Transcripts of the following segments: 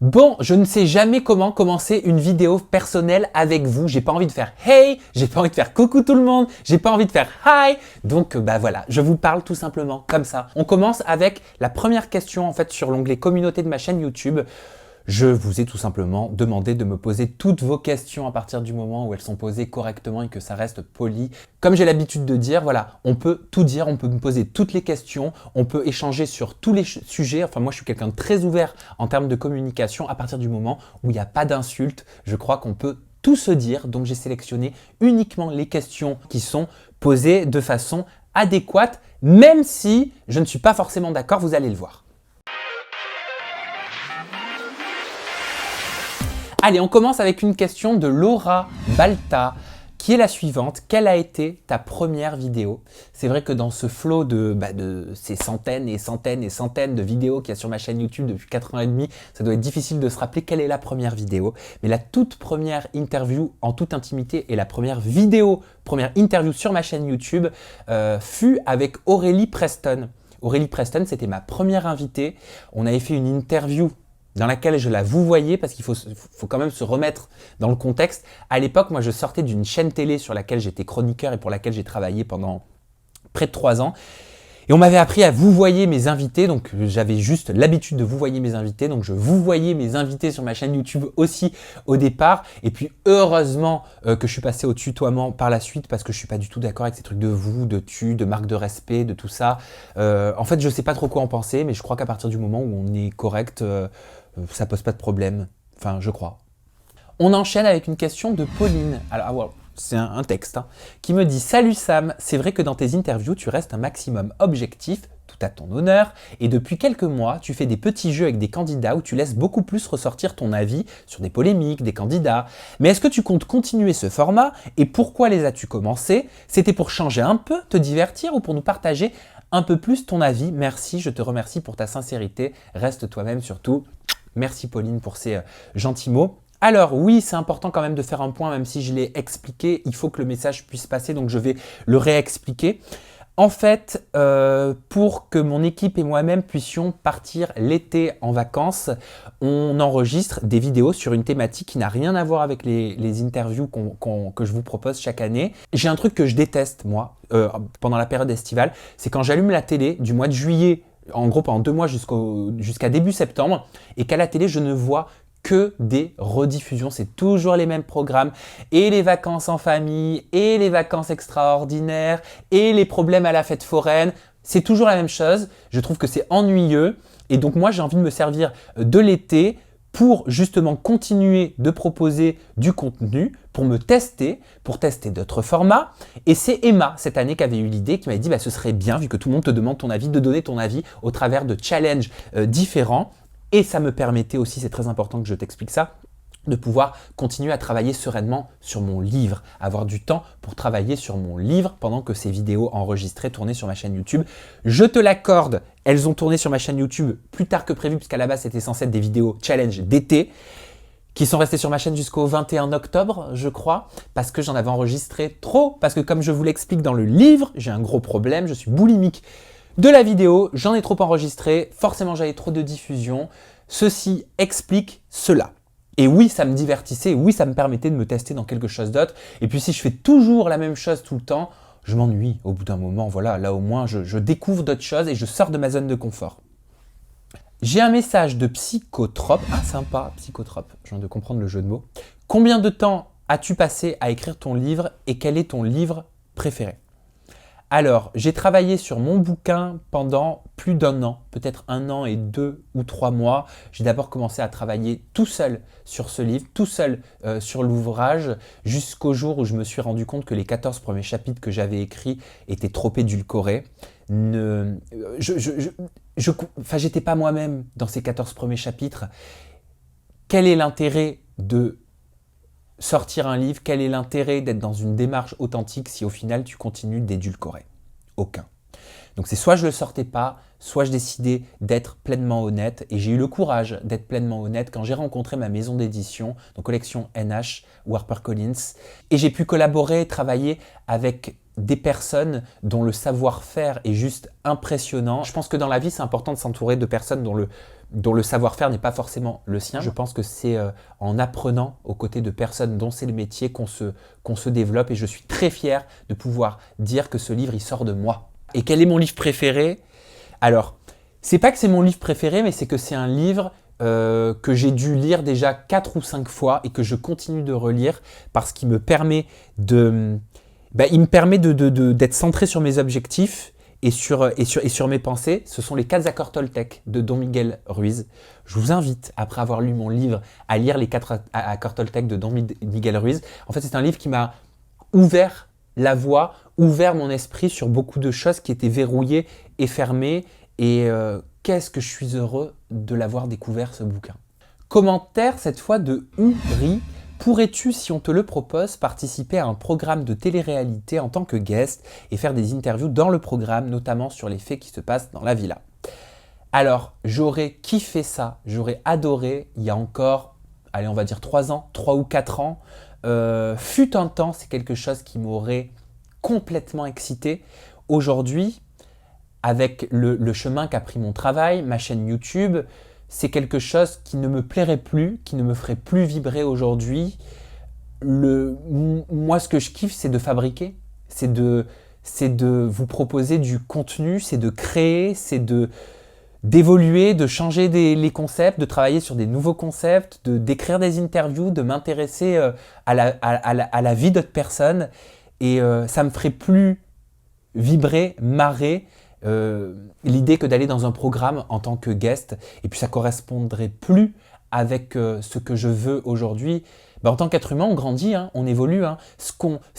Bon, je ne sais jamais comment commencer une vidéo personnelle avec vous. J'ai pas envie de faire hey, j'ai pas envie de faire coucou tout le monde, j'ai pas envie de faire hi. Donc voilà, je vous parle tout simplement comme ça. On commence avec la première question en fait sur l'onglet communauté de ma chaîne YouTube. Je vous ai tout simplement demandé de me poser toutes vos questions à partir du moment où elles sont posées correctement et que ça reste poli. Comme j'ai l'habitude de dire, voilà, on peut tout dire, on peut me poser toutes les questions, on peut échanger sur tous les sujets. Enfin, moi, je suis quelqu'un de très ouvert en termes de communication à partir du moment où il n'y a pas d'insultes. Je crois qu'on peut tout se dire. Donc, j'ai sélectionné uniquement les questions qui sont posées de façon adéquate, même si je ne suis pas forcément d'accord, vous allez le voir. Allez, on commence avec une question de Laura Balta, qui est la suivante. Quelle a été ta première vidéo? C'est vrai que dans ce flot de ces centaines et centaines et centaines de vidéos qu'il y a sur ma chaîne YouTube depuis 4 ans et demi, ça doit être difficile de se rappeler quelle est la première vidéo. Mais la toute première interview en toute intimité et la première interview sur ma chaîne YouTube fut avec Aurélie Preston. Aurélie Preston, c'était ma première invitée. On avait fait une interview dans laquelle je la vous voyais, parce qu'il faut quand même se remettre dans le contexte. À l'époque, moi, je sortais d'une chaîne télé sur laquelle j'étais chroniqueur et pour laquelle j'ai travaillé pendant près de 3 ans. Et on m'avait appris à vous voyer mes invités, donc j'avais juste l'habitude de vous voyer mes invités, donc je vous voyais mes invités sur ma chaîne YouTube aussi au départ. Et puis heureusement que je suis passé au tutoiement par la suite, parce que je suis pas du tout d'accord avec ces trucs de vous, de tu, de marque de respect, de tout ça. En fait, je sais pas trop quoi en penser, mais je crois qu'à partir du moment où on est correct, ça pose pas de problème. Enfin, je crois. On enchaîne avec une question de Pauline. Alors, c'est un texte qui me dit « Salut Sam, c'est vrai que dans tes interviews, tu restes un maximum objectif, tout à ton honneur, et depuis quelques mois, tu fais des petits jeux avec des candidats où tu laisses beaucoup plus ressortir ton avis sur des polémiques, des candidats. Mais est-ce que tu comptes continuer ce format et pourquoi les as-tu commencé? C'était pour changer un peu, te divertir ou pour nous partager un peu plus ton avis? Merci, je te remercie pour ta sincérité. Reste toi-même surtout. » Merci Pauline pour ces gentils mots. Alors oui, c'est important quand même de faire un point, même si je l'ai expliqué, il faut que le message puisse passer, donc je vais le réexpliquer. En fait, pour que mon équipe et moi-même puissions partir l'été en vacances, on enregistre des vidéos sur une thématique qui n'a rien à voir avec les interviews que je vous propose chaque année. J'ai un truc que je déteste, moi, pendant la période estivale, c'est quand j'allume la télé du mois de juillet, en gros pendant 2 mois jusqu'à début septembre, et qu'à la télé, je ne vois que des rediffusions, c'est toujours les mêmes programmes, et les vacances en famille, et les vacances extraordinaires, et les problèmes à la fête foraine, c'est toujours la même chose. Je trouve que c'est ennuyeux, et donc moi j'ai envie de me servir de l'été pour justement continuer de proposer du contenu, pour tester d'autres formats. Et c'est Emma, cette année, qui avait eu l'idée, qui m'avait dit ce serait bien, vu que tout le monde te demande ton avis, de donner ton avis au travers de challenges différents. Et ça me permettait aussi, c'est très important que je t'explique ça, de pouvoir continuer à travailler sereinement sur mon livre, avoir du temps pour travailler sur mon livre pendant que ces vidéos enregistrées tournaient sur ma chaîne YouTube. Je te l'accorde, elles ont tourné sur ma chaîne YouTube plus tard que prévu, puisqu'à la base, c'était censé être des vidéos challenge d'été, qui sont restées sur ma chaîne jusqu'au 21 octobre, je crois, parce que j'en avais enregistré trop, parce que comme je vous l'explique dans le livre, j'ai un gros problème, je suis boulimique de la vidéo, j'en ai trop enregistré, forcément j'avais trop de diffusion, ceci explique cela. Et oui, ça me divertissait, oui, ça me permettait de me tester dans quelque chose d'autre, et puis si je fais toujours la même chose tout le temps, je m'ennuie au bout d'un moment, voilà, là au moins je découvre d'autres choses et je sors de ma zone de confort. J'ai un message de Psychotrope. Ah, sympa, Psychotrope. Je viens de comprendre le jeu de mots. Combien de temps as-tu passé à écrire ton livre et quel est ton livre préféré? Alors, j'ai travaillé sur mon bouquin pendant plus d'1 an, peut-être 1 an et 2 ou 3 mois. J'ai d'abord commencé à travailler tout seul sur ce livre, tout seul sur l'ouvrage, jusqu'au jour où je me suis rendu compte que les 14 premiers chapitres que j'avais écrits étaient trop édulcorés. J'étais pas moi-même dans ces 14 premiers chapitres. Quel est l'intérêt de sortir un livre? Quel est l'intérêt d'être dans une démarche authentique si au final tu continues d'édulcorer? Aucun. Donc c'est soit je le sortais pas, soit je décidais d'être pleinement honnête, et j'ai eu le courage d'être pleinement honnête quand j'ai rencontré ma maison d'édition, donc collection NH ou HarperCollins, et j'ai pu collaborer et travailler avec des personnes dont le savoir-faire est juste impressionnant. Je pense que dans la vie, c'est important de s'entourer de personnes dont le savoir-faire n'est pas forcément le sien. Je pense que c'est en apprenant aux côtés de personnes dont c'est le métier qu'on se développe, et je suis très fier de pouvoir dire que ce livre, il sort de moi. Et quel est mon livre préféré? Alors, c'est pas que c'est mon livre préféré, mais c'est que c'est un livre que j'ai dû lire déjà 4 ou 5 fois et que je continue de relire parce qu'il me permet d'être centré sur mes objectifs et sur mes pensées. Ce sont les 4 accords Toltec de Don Miguel Ruiz. Je vous invite, après avoir lu mon livre, à lire les 4 accords Toltec de Don Miguel Ruiz. En fait, c'est un livre qui m'a ouvert la voie, ouvert mon esprit sur beaucoup de choses qui étaient verrouillées et fermées. Et qu'est-ce que je suis heureux de l'avoir découvert, ce bouquin. Commentaire cette fois de Ouri. Pourrais-tu, si on te le propose, participer à un programme de télé-réalité en tant que guest et faire des interviews dans le programme, notamment sur les faits qui se passent dans la villa? Alors, j'aurais kiffé ça, j'aurais adoré, il y a encore, allez, on va dire 3 ans, 3 ou 4 ans. Fut un temps, c'est quelque chose qui m'aurait complètement excité. Aujourd'hui, avec le chemin qu'a pris mon travail, ma chaîne YouTube, c'est quelque chose qui ne me plairait plus, qui ne me ferait plus vibrer aujourd'hui. Moi, ce que je kiffe, c'est de fabriquer, c'est de vous proposer du contenu, c'est de créer, c'est d'évoluer, de changer les concepts, de travailler sur des nouveaux concepts, d'écrire des interviews, de m'intéresser à la vie d'autres personnes. Et ça me ferait plus vibrer, marrer, l'idée que d'aller dans un programme en tant que guest, et puis ça correspondrait plus avec ce que je veux aujourd'hui. En tant qu'être humain, on grandit, hein, on évolue. Hein. Ce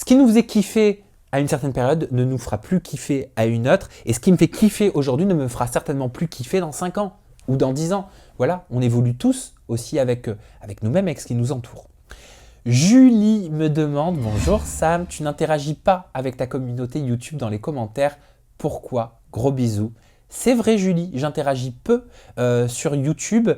qui nous faisait kiffer à une certaine période ne nous fera plus kiffer à une autre, et ce qui me fait kiffer aujourd'hui ne me fera certainement plus kiffer dans 5 ans ou dans 10 ans. Voilà, on évolue tous aussi avec nous-mêmes, avec ce qui nous entoure. Julie me demande, bonjour Sam, tu n'interagis pas avec ta communauté YouTube dans les commentaires, pourquoi? Gros bisous. C'est vrai Julie, j'interagis peu sur YouTube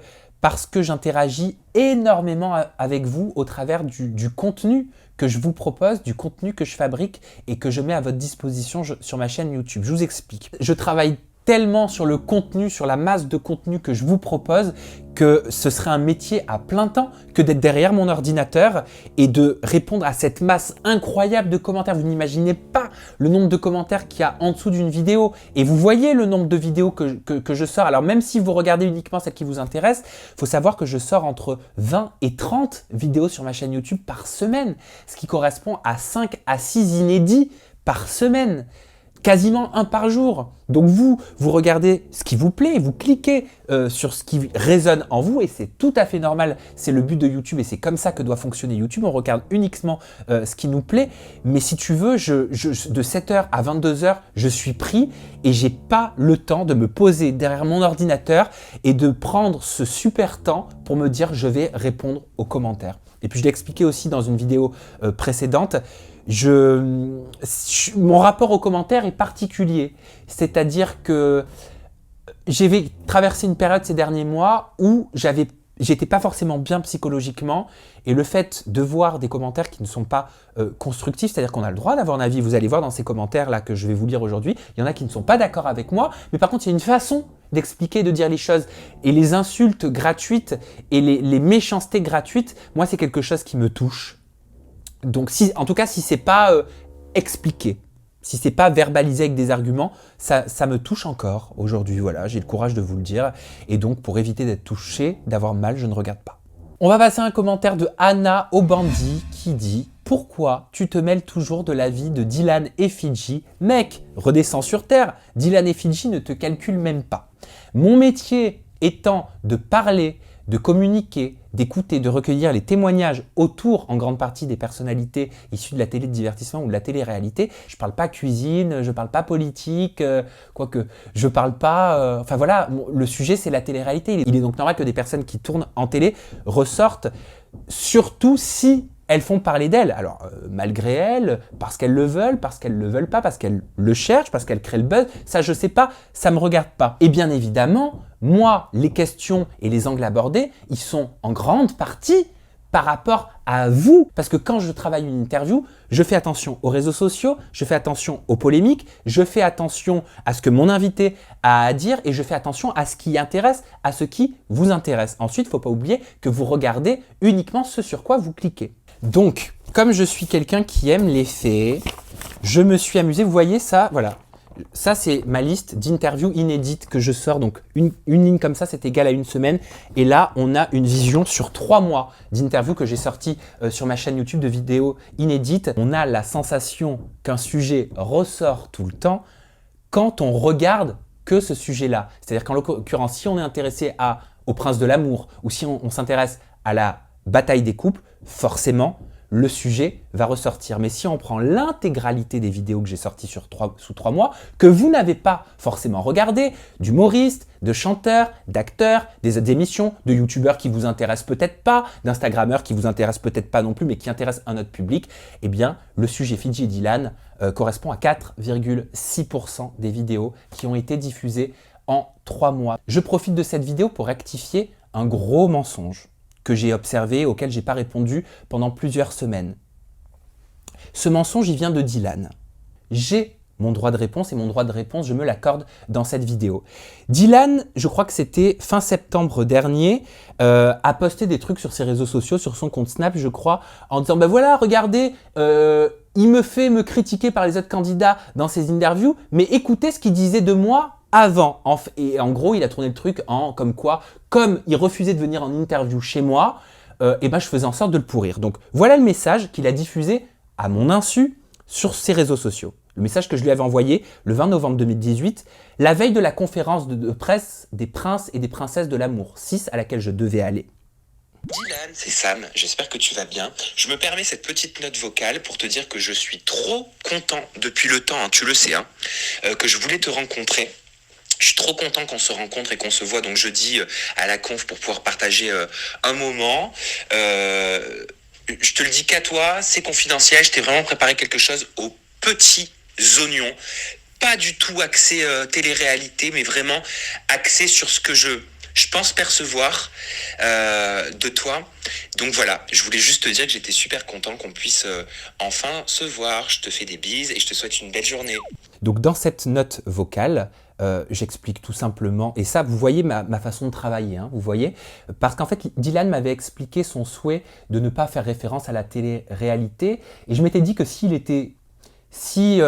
parce que j'interagis énormément avec vous au travers du contenu que je vous propose, du contenu que je fabrique et que je mets à votre disposition sur ma chaîne YouTube. Je vous explique. Je travaille tellement sur le contenu, sur la masse de contenu que je vous propose, que ce serait un métier à plein temps que d'être derrière mon ordinateur et de répondre à cette masse incroyable de commentaires. Vous n'imaginez pas le nombre de commentaires qu'il y a en dessous d'une vidéo. Et vous voyez le nombre de vidéos que je sors. Alors même si vous regardez uniquement celles qui vous intéressent, il faut savoir que je sors entre 20 et 30 vidéos sur ma chaîne YouTube par semaine, ce qui correspond à 5 à 6 inédits par semaine. Quasiment un par jour. Donc vous regardez ce qui vous plaît, vous cliquez sur ce qui résonne en vous et c'est tout à fait normal. C'est le but de YouTube et c'est comme ça que doit fonctionner YouTube. On regarde uniquement ce qui nous plaît. Mais si tu veux, de 7h à 22h, je suis pris et j'ai pas le temps de me poser derrière mon ordinateur et de prendre ce super temps pour me dire je vais répondre aux commentaires. Et puis je l'ai expliqué aussi dans une vidéo précédente. Mon rapport aux commentaires est particulier, c'est-à-dire que j'ai traversé une période ces derniers mois où j'étais pas forcément bien psychologiquement, et le fait de voir des commentaires qui ne sont pas constructifs, c'est-à-dire qu'on a le droit d'avoir un avis, vous allez voir dans ces commentaires là que je vais vous lire aujourd'hui, il y en a qui ne sont pas d'accord avec moi, mais par contre il y a une façon d'expliquer, de dire les choses, et les insultes gratuites et les méchancetés gratuites, moi c'est quelque chose qui me touche. Donc, en tout cas, si c'est pas expliqué, si c'est pas verbalisé avec des arguments, ça me touche encore aujourd'hui. Voilà, j'ai le courage de vous le dire. Et donc, pour éviter d'être touché, d'avoir mal, je ne regarde pas. On va passer à un commentaire de Anna Obandi qui dit « Pourquoi tu te mêles toujours de la vie de Dylan et Fidji? Mec, redescends sur terre, Dylan et Fidji ne te calculent même pas. Mon métier étant de parler, de communiquer, d'écouter, de recueillir les témoignages autour en grande partie des personnalités issues de la télé de divertissement ou de la télé-réalité. Je ne parle pas cuisine, je ne parle pas politique, quoique je ne parle pas... enfin voilà, le sujet c'est la télé-réalité. Il est donc normal que des personnes qui tournent en télé ressortent, surtout si elles font parler d'elles. Alors, malgré elles, parce qu'elles le veulent, parce qu'elles ne le veulent pas, parce qu'elles le cherchent, parce qu'elles créent le buzz, ça je sais pas, ça me regarde pas. Et bien évidemment, moi, les questions et les angles abordés, ils sont en grande partie par rapport à vous. Parce que quand je travaille une interview, je fais attention aux réseaux sociaux, je fais attention aux polémiques, je fais attention à ce que mon invité a à dire et je fais attention à ce qui intéresse, à ce qui vous intéresse. Ensuite, il ne faut pas oublier que vous regardez uniquement ce sur quoi vous cliquez. Donc, comme je suis quelqu'un qui aime les faits, je me suis amusé. Vous voyez ça, voilà. Ça, c'est ma liste d'interviews inédites que je sors. Donc, une ligne comme ça, c'est égal à une semaine. Et là, on a une vision sur 3 mois d'interviews que j'ai sorties sur ma chaîne YouTube de vidéos inédites. On a la sensation qu'un sujet ressort tout le temps quand on regarde que ce sujet-là. C'est-à-dire qu'en l'occurrence, si on est intéressé au prince de l'amour ou si on s'intéresse à la bataille des couples, forcément, le sujet va ressortir. Mais si on prend l'intégralité des vidéos que j'ai sorties sous 3 mois, que vous n'avez pas forcément regardé, d'humoristes, de chanteurs, d'acteurs, des émissions, de youtubeurs qui vous intéressent peut-être pas, d'instagrammeurs qui vous intéressent peut-être pas non plus, mais qui intéressent un autre public, eh bien, le sujet Fidji et Dylan correspond à 4,6% des vidéos qui ont été diffusées en 3 mois. Je profite de cette vidéo pour rectifier un gros mensonge que j'ai observé, auquel je n'ai pas répondu pendant plusieurs semaines. Ce mensonge, il vient de Dylan. J'ai mon droit de réponse et mon droit de réponse, je me l'accorde dans cette vidéo. Dylan, je crois que c'était fin septembre dernier, a posté des trucs sur ses réseaux sociaux, sur son compte Snap, je crois, en disant « Ben voilà, regardez, il me fait me critiquer par les autres candidats dans ses interviews, mais écoutez ce qu'il disait de moi avant. » Et en gros, il a tourné le truc en comme quoi, comme il refusait de venir en interview chez moi, et ben je faisais en sorte de le pourrir. Donc voilà le message qu'il a diffusé à mon insu sur ses réseaux sociaux. Le message que je lui avais envoyé le 20 novembre 2018, la veille de la conférence de presse des princes et des princesses de l'amour 6 à laquelle je devais aller. Dylan, c'est Sam, j'espère que tu vas bien. Je me permets cette petite note vocale pour te dire que je suis trop content depuis le temps, hein, tu le sais, que je voulais te rencontrer. Je suis trop content qu'on se rencontre et qu'on se voit donc jeudi à la conf pour pouvoir partager un moment. Je te le dis qu'à toi, c'est confidentiel, je t'ai vraiment préparé quelque chose aux petits oignons. Pas du tout axé télé-réalité, mais vraiment axé sur ce que je pense percevoir de toi. Donc voilà, je voulais juste te dire que j'étais super content qu'on puisse enfin se voir. Je te fais des bises et je te souhaite une belle journée. Donc dans cette note vocale, j'explique tout simplement, et ça vous voyez ma façon de travailler, hein, vous voyez, parce qu'en fait Dylan m'avait expliqué son souhait de ne pas faire référence à la télé-réalité, et je m'étais dit que s'il était si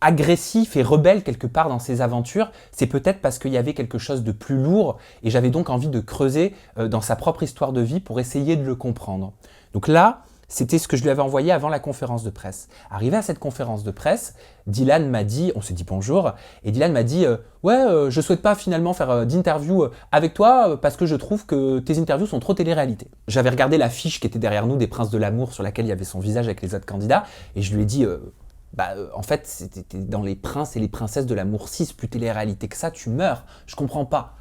agressif et rebelle quelque part dans ses aventures, c'est peut-être parce qu'il y avait quelque chose de plus lourd, et j'avais donc envie de creuser dans sa propre histoire de vie pour essayer de le comprendre. Donc là, c'était ce que je lui avais envoyé avant la conférence de presse. Arrivé à cette conférence de presse, Dylan m'a dit, on s'est dit bonjour, et Dylan m'a dit je souhaite pas finalement faire d'interview avec toi parce que je trouve que tes interviews sont trop télé-réalité. J'avais regardé la fiche qui était derrière nous des Princes de l'amour sur laquelle il y avait son visage avec les autres candidats, et je lui ai dit en fait, c'était dans les princes et les princesses de l'amour 6, plus télé-réalité que ça, tu meurs, je comprends pas.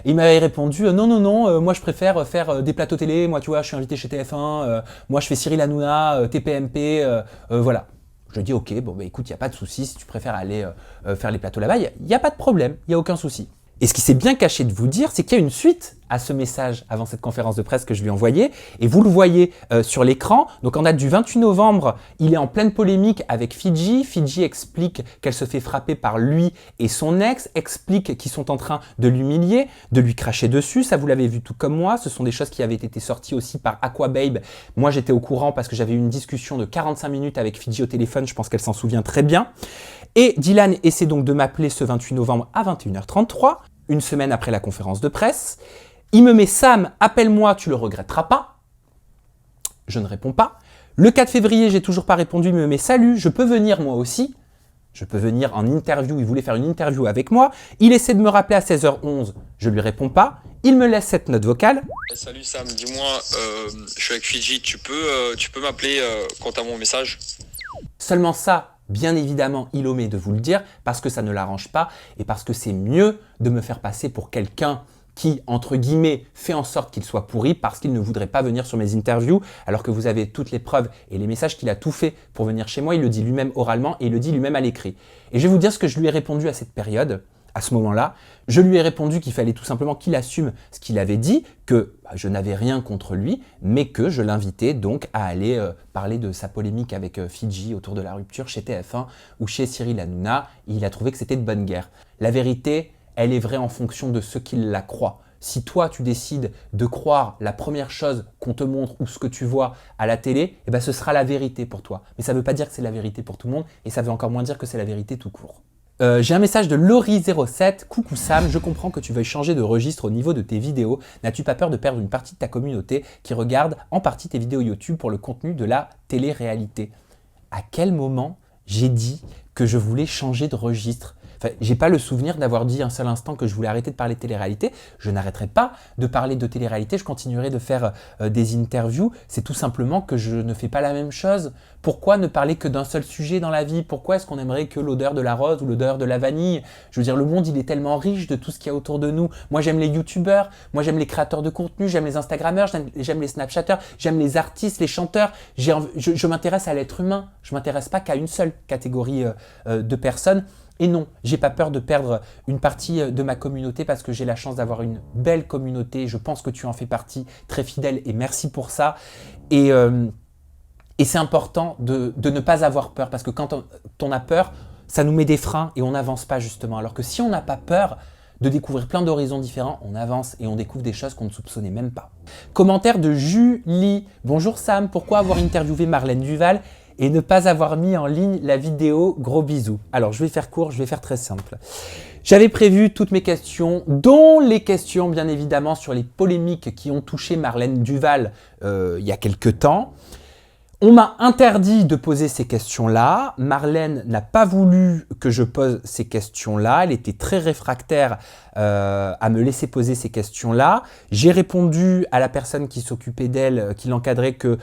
Et il m'avait répondu non, moi je préfère faire des plateaux télé, moi tu vois, je suis invité chez TF1, moi je fais Cyril Hanouna, TPMP, voilà. Je lui ai dit ok, bon bah écoute, il n'y a pas de souci, si tu préfères aller faire les plateaux là-bas, il n'y a pas de problème, il n'y a aucun souci. Et ce qui s'est bien caché de vous dire, c'est qu'il y a une suite à ce message avant cette conférence de presse que je lui ai envoyé. Et vous le voyez sur l'écran. Donc en date du 28 novembre, il est en pleine polémique avec Fidji. Fidji explique qu'elle se fait frapper par lui et son ex, explique qu'ils sont en train de l'humilier, de lui cracher dessus. Ça, vous l'avez vu tout comme moi. Ce sont des choses qui avaient été sorties aussi par Aquababe. Moi, j'étais au courant parce que j'avais eu une discussion de 45 minutes avec Fidji au téléphone. Je pense qu'elle s'en souvient très bien. Et Dylan essaie donc de m'appeler ce 28 novembre à 21h33, une semaine après la conférence de presse. Il me met « Sam, appelle-moi, tu le regretteras pas ». Je ne réponds pas. Le 4 février, j'ai toujours pas répondu. Il me met « Salut, je peux venir moi aussi ». Je peux venir en interview. Il voulait faire une interview avec moi. Il essaie de me rappeler à 16h11. Je lui réponds pas. Il me laisse cette note vocale. Salut Sam, dis-moi, je suis avec Fidji. Tu peux m'appeler quant à mon message? Seulement ça. Bien évidemment, il omet de vous le dire parce que ça ne l'arrange pas et parce que c'est mieux de me faire passer pour quelqu'un qui, entre guillemets, fait en sorte qu'il soit pourri parce qu'il ne voudrait pas venir sur mes interviews alors que vous avez toutes les preuves et les messages qu'il a tout fait pour venir chez moi. Il le dit lui-même oralement et il le dit lui-même à l'écrit. Et je vais vous dire ce que je lui ai répondu à cette période à ce moment-là. Je lui ai répondu qu'il fallait tout simplement qu'il assume ce qu'il avait dit, que je n'avais rien contre lui, mais que je l'invitais donc à aller parler de sa polémique avec Fidji autour de la rupture chez TF1 ou chez Cyril Hanouna. Il a trouvé que c'était de bonne guerre. La vérité, elle est vraie en fonction de ceux qui la croient. Si toi, tu décides de croire la première chose qu'on te montre ou ce que tu vois à la télé, eh ben, ce sera la vérité pour toi. Mais ça ne veut pas dire que c'est la vérité pour tout le monde et ça veut encore moins dire que c'est la vérité tout court. J'ai un message de Laurie07. Coucou Sam, je comprends que tu veuilles changer de registre au niveau de tes vidéos. N'as-tu pas peur de perdre une partie de ta communauté qui regarde en partie tes vidéos YouTube pour le contenu de la télé-réalité? À quel moment j'ai dit que je voulais changer de registre? Enfin, j'ai pas le souvenir d'avoir dit un seul instant que je voulais arrêter de parler de télé-réalité. Je n'arrêterai pas de parler de télé-réalité, je continuerai de faire des interviews. C'est tout simplement que je ne fais pas la même chose. Pourquoi ne parler que d'un seul sujet dans la vie? Pourquoi est-ce qu'on aimerait que l'odeur de la rose ou l'odeur de la vanille? Je veux dire, le monde, il est tellement riche de tout ce qu'il y a autour de nous. Moi, j'aime les youtubeurs, moi, j'aime les créateurs de contenu, j'aime les instagrammeurs, j'aime les snapchatteurs, j'aime les artistes, les chanteurs. Je m'intéresse à l'être humain. Je ne m'intéresse pas qu'à une seule catégorie de personnes. Et non, j'ai pas peur de perdre une partie de ma communauté parce que j'ai la chance d'avoir une belle communauté. Je pense que tu en fais partie, très fidèle, et merci pour ça. Et c'est important de ne pas avoir peur parce que quand on a peur, ça nous met des freins et on n'avance pas justement. Alors que si on n'a pas peur de découvrir plein d'horizons différents, on avance et on découvre des choses qu'on ne soupçonnait même pas. Commentaire de Julie. Bonjour Sam, pourquoi avoir interviewé Marlène Duval et ne pas avoir mis en ligne la vidéo? Gros bisous. Alors, je vais faire court, je vais faire très simple. J'avais prévu toutes mes questions, dont les questions, bien évidemment, sur les polémiques qui ont touché Marlène Duval il y a quelques temps. On m'a interdit de poser ces questions-là. Marlène n'a pas voulu que je pose ces questions-là. Elle était très réfractaire à me laisser poser ces questions-là. J'ai répondu à la personne qui s'occupait d'elle, qui l'encadrait, que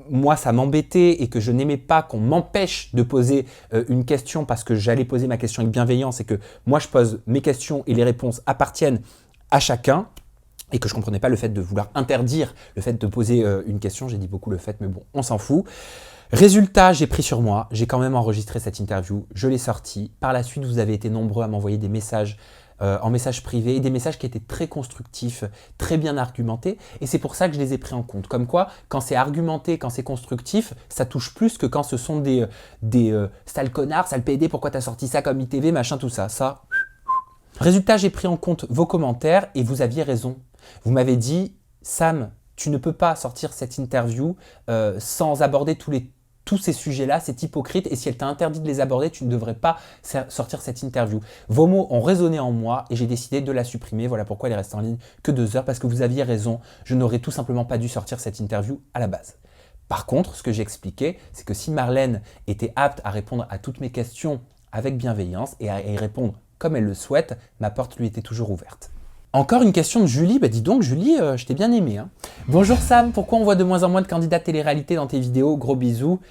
moi, ça m'embêtait et que je n'aimais pas qu'on m'empêche de poser une question parce que j'allais poser ma question avec bienveillance et que moi, je pose mes questions et les réponses appartiennent à chacun. Et que je ne comprenais pas le fait de vouloir interdire le fait de poser une question. J'ai dit beaucoup le fait, mais bon, on s'en fout. Résultat, j'ai pris sur moi. J'ai quand même enregistré cette interview. Je l'ai sortie. Par la suite, vous avez été nombreux à m'envoyer des messages en message privé, et des messages qui étaient très constructifs, très bien argumentés. Et c'est pour ça que je les ai pris en compte. Comme quoi, quand c'est argumenté, quand c'est constructif, ça touche plus que quand ce sont des sales connards, sales PD, pourquoi t'as sorti ça comme ITV, machin, tout ça. Ça. Résultat, j'ai pris en compte vos commentaires et vous aviez raison. Vous m'avez dit, Sam, tu ne peux pas sortir cette interview sans aborder tous ces sujets-là, c'est hypocrite, et si elle t'a interdit de les aborder, tu ne devrais pas sortir cette interview. Vos mots ont résonné en moi et j'ai décidé de la supprimer. Voilà pourquoi elle est restée en ligne que 2 heures, parce que vous aviez raison, je n'aurais tout simplement pas dû sortir cette interview à la base. Par contre, ce que j'ai expliqué, c'est que si Marlène était apte à répondre à toutes mes questions avec bienveillance et à y répondre comme elle le souhaite, ma porte lui était toujours ouverte. Encore une question de Julie. Bah dis donc Julie, je t'ai bien aimé. Hein. Bonjour Sam, pourquoi on voit de moins en moins de candidats télé-réalité dans tes vidéos? Gros bisous.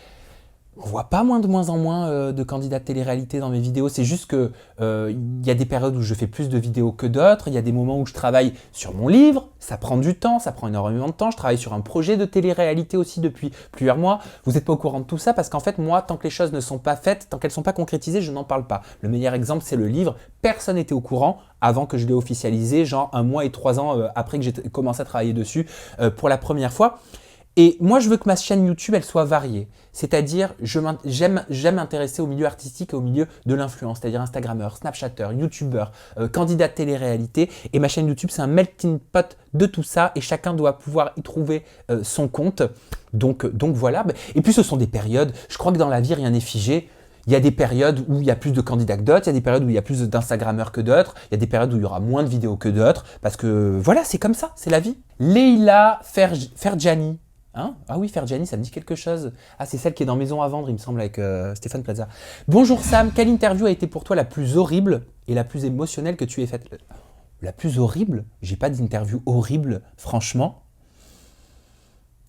On voit pas de moins en moins de candidats télé-réalité dans mes vidéos. C'est juste que y a des périodes où je fais plus de vidéos que d'autres. Il y a des moments où je travaille sur mon livre. Ça prend du temps, ça prend énormément de temps. Je travaille sur un projet de télé-réalité aussi depuis plusieurs mois. Vous n'êtes pas au courant de tout ça parce qu'en fait, moi, tant que les choses ne sont pas faites, tant qu'elles ne sont pas concrétisées, je n'en parle pas. Le meilleur exemple, c'est le livre. Personne n'était au courant avant que je l'ai officialisé, genre 1 mois et 3 ans après que j'ai commencé à travailler dessus pour la première fois. Et moi, je veux que ma chaîne YouTube, elle soit variée. C'est-à-dire, j'aime m'intéresser au milieu artistique et au milieu de l'influence, c'est-à-dire Instagrammeur, Snapchatter, YouTubeur, candidat de télé-réalité. Et ma chaîne YouTube, c'est un melting pot de tout ça et chacun doit pouvoir y trouver son compte. Donc voilà. Et puis, ce sont des périodes. Je crois que dans la vie, rien n'est figé. Il y a des périodes où il y a plus de candidats que d'autres, il y a des périodes où il y a plus d'Instagrammeurs que d'autres, il y a des périodes où il y aura moins de vidéos que d'autres, parce que voilà, c'est comme ça, c'est la vie. Leila Ferjani. Hein? Ah oui, Ferjani, ça me dit quelque chose. Ah, c'est celle qui est dans Maison à vendre, il me semble, avec Stéphane Plaza. Bonjour Sam, quelle interview a été pour toi la plus horrible et la plus émotionnelle que tu aies faite? La plus horrible? J'ai pas d'interview horrible, franchement.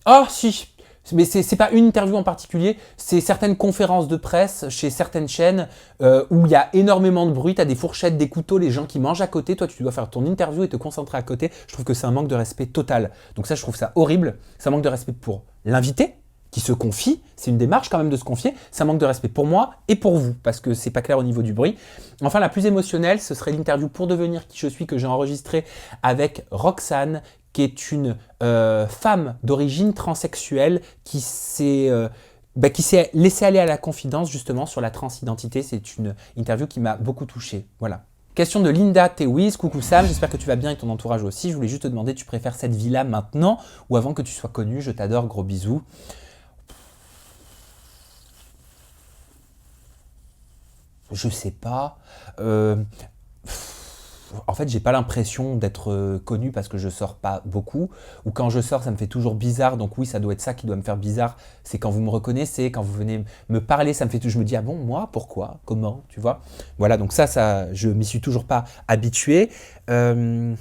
Oh si, mais c'est pas une interview en particulier, c'est certaines conférences de presse chez certaines chaînes où il y a énormément de bruit, tu as des fourchettes, des couteaux, les gens qui mangent à côté, toi tu dois faire ton interview et te concentrer à côté. Je trouve que c'est un manque de respect total. Donc ça, je trouve ça horrible, c'est un manque de respect pour l'invité qui se confie, c'est une démarche quand même de se confier, ça manque de respect pour moi et pour vous, parce que c'est pas clair au niveau du bruit. Enfin, la plus émotionnelle, ce serait l'interview Pour devenir qui je suis que j'ai enregistrée avec Roxane, qui est une femme d'origine transsexuelle qui s'est laissée aller à la confidence justement sur la transidentité. C'est une interview qui m'a beaucoup touché. Voilà. Question de Linda Tewiz. Coucou Sam, j'espère que tu vas bien et ton entourage aussi. Je voulais juste te demander, tu préfères cette vie-là maintenant ou avant que tu sois connu? Je t'adore, gros bisous. Je sais pas. En fait, j'ai pas l'impression d'être connu parce que je sors pas beaucoup. Ou quand je sors, ça me fait toujours bizarre. Donc oui, ça doit être ça qui doit me faire bizarre. C'est quand vous me reconnaissez, quand vous venez me parler, ça me fait tout. Je me dis, ah bon, moi, pourquoi? Comment? Tu vois? Voilà, donc ça, je m'y suis toujours pas habitué. Je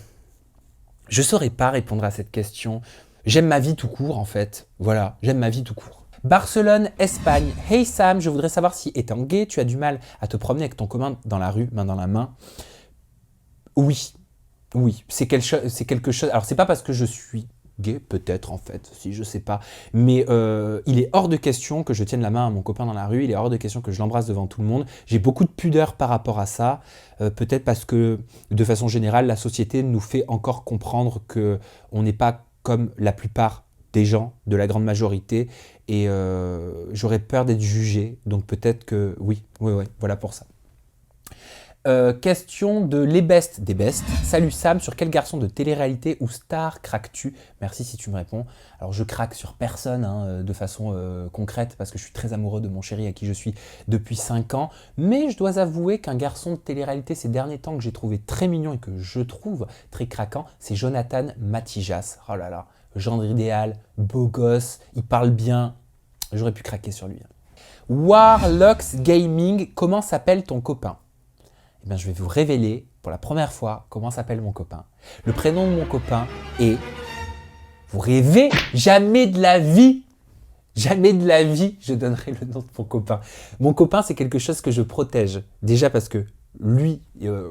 saurais pas répondre à cette question. J'aime ma vie tout court, en fait. Voilà, j'aime ma vie tout court. Barcelone, Espagne. Hey Sam, je voudrais savoir si, étant gay, tu as du mal à te promener avec ton copain dans la rue, main dans la main. Oui, c'est quelque chose. Alors, c'est pas parce que je suis gay, peut-être en fait, si je sais pas. Mais il est hors de question que je tienne la main à mon copain dans la rue. Il est hors de question que je l'embrasse devant tout le monde. J'ai beaucoup de pudeur par rapport à ça. Peut-être parce que, de façon générale, la société nous fait encore comprendre que on n'est pas comme la plupart des gens, de la grande majorité. Et j'aurais peur d'être jugé. Donc peut-être que oui, voilà pour ça. Question de Les Bestes des Bestes. Salut Sam, sur quel garçon de télé-réalité ou star craques-tu? Merci si tu me réponds. Alors je craque sur personne de façon concrète parce que je suis très amoureux de mon chéri à qui je suis depuis 5 ans. Mais je dois avouer qu'un garçon de télé-réalité ces derniers temps que j'ai trouvé très mignon et que je trouve très craquant, c'est Jonathan Matijas. Oh là là, gendre idéal, beau gosse, il parle bien. J'aurais pu craquer sur lui. Warlocks Gaming, comment s'appelle ton copain? Eh bien, je vais vous révéler pour la première fois comment s'appelle mon copain. Le prénom de mon copain est... Vous rêvez? Jamais de la vie, je donnerai le nom de mon copain. Mon copain, c'est quelque chose que je protège. Déjà parce que lui,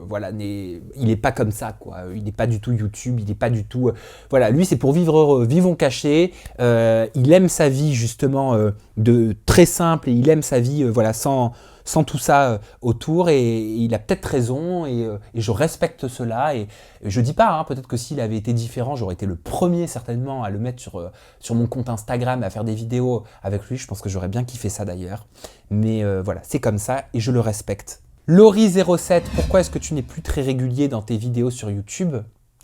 voilà, il n'est pas comme ça, quoi. Il n'est pas du tout YouTube, il n'est pas du tout... voilà, lui, c'est pour vivre heureux, vivons cachés. Il aime sa vie, justement, de très simple, et il aime sa vie, voilà, sans tout ça autour, et il a peut-être raison, et je respecte cela, et je dis pas, peut-être que s'il avait été différent, j'aurais été le premier certainement à le mettre sur mon compte Instagram, à faire des vidéos avec lui. Je pense que j'aurais bien kiffé ça d'ailleurs, mais voilà, c'est comme ça, et je le respecte. Laurie07, pourquoi est-ce que tu n'es plus très régulier dans tes vidéos sur YouTube?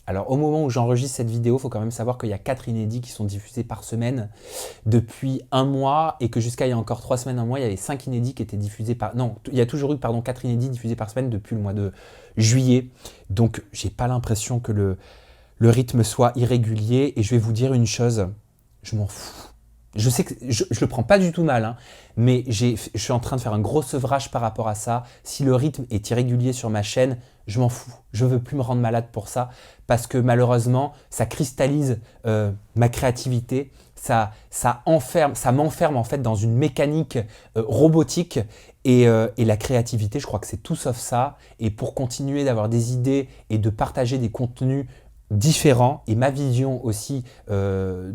Alors, au moment où j'enregistre cette vidéo, il faut quand même savoir qu'il y a 4 inédits qui sont diffusés par semaine depuis 1 mois, et que jusqu'à il y a encore 3 semaines, 1 mois, il y avait 5 inédits qui étaient diffusés par... Non, il y a toujours eu, 4 inédits diffusés par semaine depuis le mois de juillet. Donc, j'ai pas l'impression que le rythme soit irrégulier, et je vais vous dire une chose, je m'en fous. Je sais que je le prends pas du tout mal, mais je suis en train de faire un gros sevrage par rapport à ça. Si le rythme est irrégulier sur ma chaîne, je m'en fous. Je veux plus me rendre malade pour ça, parce que malheureusement, ça cristallise ma créativité, ça m'enferme en fait dans une mécanique robotique, et la créativité, je crois que c'est tout sauf ça. Et pour continuer d'avoir des idées et de partager des contenus différent, et ma vision aussi de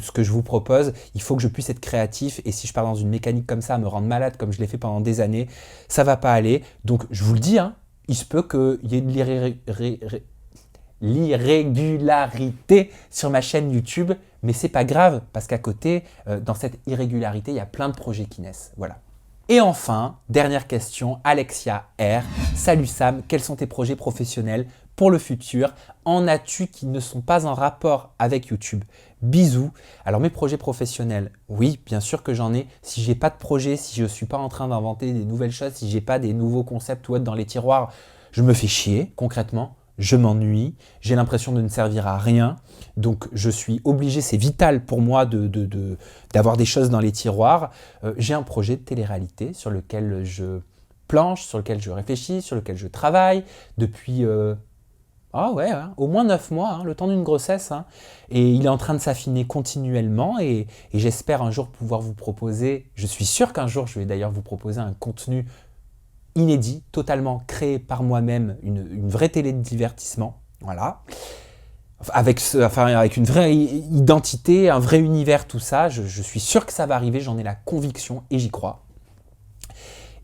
ce que je vous propose, il faut que je puisse être créatif, et si je pars dans une mécanique comme ça, à me rendre malade comme je l'ai fait pendant des années, ça va pas aller. Donc je vous le dis, il se peut qu'il y ait de l'irrégularité sur ma chaîne YouTube, mais c'est pas grave, parce qu'à côté, dans cette irrégularité, il y a plein de projets qui naissent. Voilà. Et enfin, dernière question, Alexia R. Salut Sam, quels sont tes projets professionnels pour le futur? En as-tu qui ne sont pas en rapport avec YouTube? Bisous. Alors mes projets professionnels, oui, bien sûr que j'en ai. Si j'ai pas de projet, si je suis pas en train d'inventer des nouvelles choses, si j'ai pas des nouveaux concepts ou autres dans les tiroirs, je me fais chier, concrètement. Je m'ennuie, j'ai l'impression de ne servir à rien, donc je suis obligé, c'est vital pour moi d'avoir des choses dans les tiroirs. J'ai un projet de télé-réalité sur lequel je planche, sur lequel je réfléchis, sur lequel je travaille depuis au moins 9 mois, le temps d'une grossesse, et il est en train de s'affiner continuellement, et j'espère un jour pouvoir vous proposer, je suis sûr qu'un jour je vais d'ailleurs vous proposer un contenu inédit, totalement créé par moi-même, une vraie télé de divertissement. Voilà. avec une vraie identité, un vrai univers, tout ça. Je suis sûr que ça va arriver, j'en ai la conviction et j'y crois.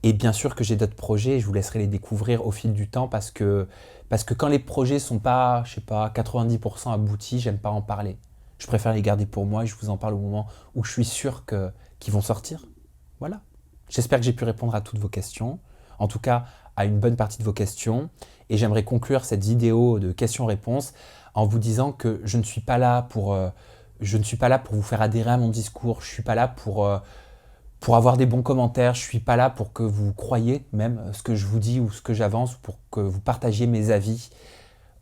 Et bien sûr que j'ai d'autres projets, je vous laisserai les découvrir au fil du temps parce que quand les projets sont pas, je sais pas, 90% aboutis, j'aime pas en parler. Je préfère les garder pour moi et je vous en parle au moment où je suis sûr qu'ils vont sortir. Voilà. J'espère que j'ai pu répondre à toutes vos questions, en tout cas à une bonne partie de vos questions. Et j'aimerais conclure cette vidéo de questions-réponses en vous disant que je ne suis pas là pour vous faire adhérer à mon discours, je ne suis pas là pour avoir des bons commentaires, je ne suis pas là pour que vous croyiez même ce que je vous dis ou ce que j'avance, pour que vous partagiez mes avis.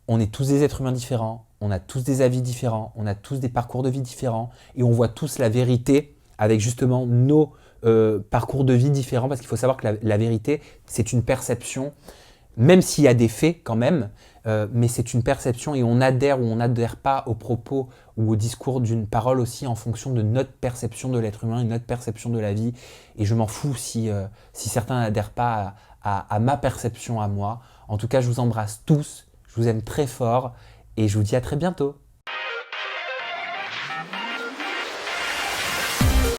On est tous des êtres humains différents, on a tous des avis différents, on a tous des parcours de vie différents et on voit tous la vérité avec justement nos parcours de vie différents, parce qu'il faut savoir que la vérité, c'est une perception, même s'il y a des faits quand même, mais c'est une perception et on adhère ou on n'adhère pas aux propos ou au discours d'une parole aussi en fonction de notre perception de l'être humain et notre perception de la vie. Et je m'en fous si certains n'adhèrent pas à ma perception à moi. En tout cas, je vous embrasse tous, je vous aime très fort et je vous dis à très bientôt.